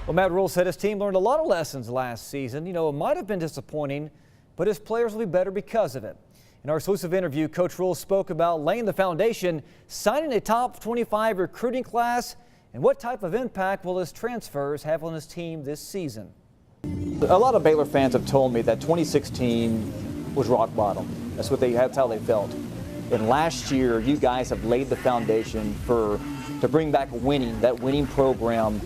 Well, Matt Rhule said his team learned a lot of lessons last season. It might have been disappointing, but his players will be better because of it. In our exclusive interview, Coach Rhule spoke about laying the foundation, signing a top 25 recruiting class, and what type of impact will his transfers have on his team this season. A lot of Baylor fans have told me that 2016 was rock bottom. That's how they felt. And last year, you guys have laid the foundation to bring back that winning program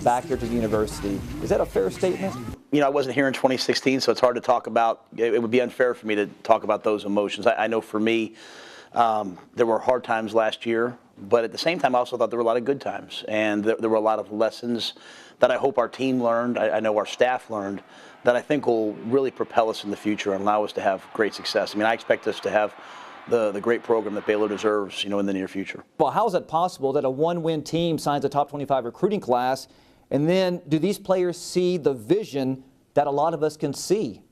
back here to the university. Is that a fair statement? I wasn't here in 2016, so it's hard to talk about. It would be unfair for me to talk about those emotions. I know for me, there were hard times last year, but at the same time, I also thought there were a lot of good times. And there were a lot of lessons that I hope our team learned, I know our staff learned, that I think will really propel us in the future and allow us to have great success. I expect us to have the great program that Baylor deserves, in the near future. Well, how is it possible that a one-win team signs a top 25 recruiting class, and then do these players see the vision that a lot of us can see?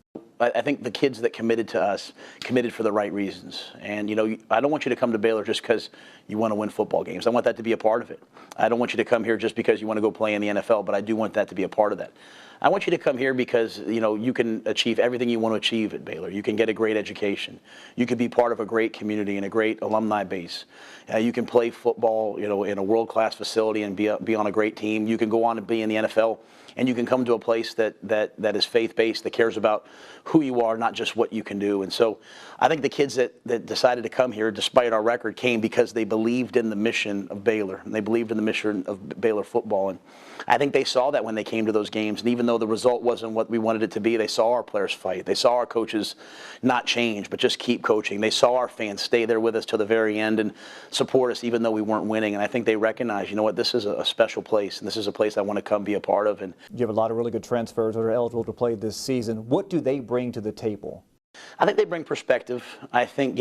I think the kids that committed to us committed for the right reasons. And, I don't want you to come to Baylor just because you want to win football games. I want that to be a part of it. I don't want you to come here just because you want to go play in the NFL, but I do want that to be a part of that. I want you to come here because, you can achieve everything you want to achieve at Baylor. You can get a great education. You can be part of a great community and a great alumni base. You can play football, in a world-class facility and be on a great team. You can go on to be in the NFL, and you can come to a place that is faith-based, that cares about who you are, not just what you can do. And so I think the kids that decided to come here, despite our record, came because they believed in the mission of Baylor, and they believed in the mission of Baylor football. And I think they saw that when they came to those games. And even though the result wasn't what we wanted it to be, they saw our players fight. They saw our coaches not change, but just keep coaching. They saw our fans stay there with us till the very end and support us even though we weren't winning. And I think they recognize, this is a special place, and this is a place I want to come be a part of. And you have a lot of really good transfers that are eligible to play this season. What do they bring to the table? I think they bring perspective. I think,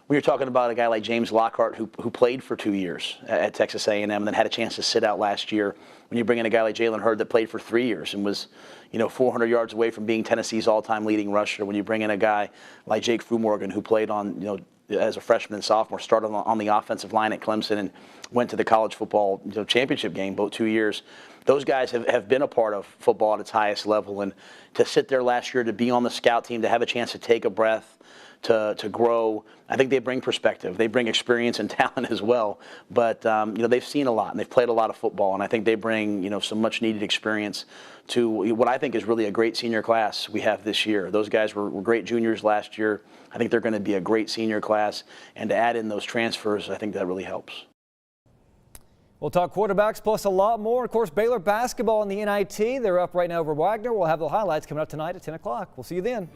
when you're talking about a guy like James Lockhart who played for 2 years at Texas A&M and then had a chance to sit out last year, when you bring in a guy like Jalen Hurd that played for 3 years and was 400 yards away from being Tennessee's all-time leading rusher, when you bring in a guy like Jake Frumorgan who played on, as a freshman and sophomore, started on the offensive line at Clemson and went to the college football championship game both 2 years. Those guys have been a part of football at its highest level, and to sit there last year, to be on the scout team, to have a chance to take a breath, to grow, I think they bring perspective. They bring experience and talent as well. But they've seen a lot and they've played a lot of football, and I think they bring some much needed experience to what I think is really a great senior class we have this year. Those guys were great juniors last year. I think they're going to be a great senior class, and to add in those transfers, I think that really helps. We'll talk quarterbacks plus a lot more. Of course, Baylor basketball in the NIT. They're up right now over Wagner. We'll have the highlights coming up tonight at 10 o'clock. We'll see you then.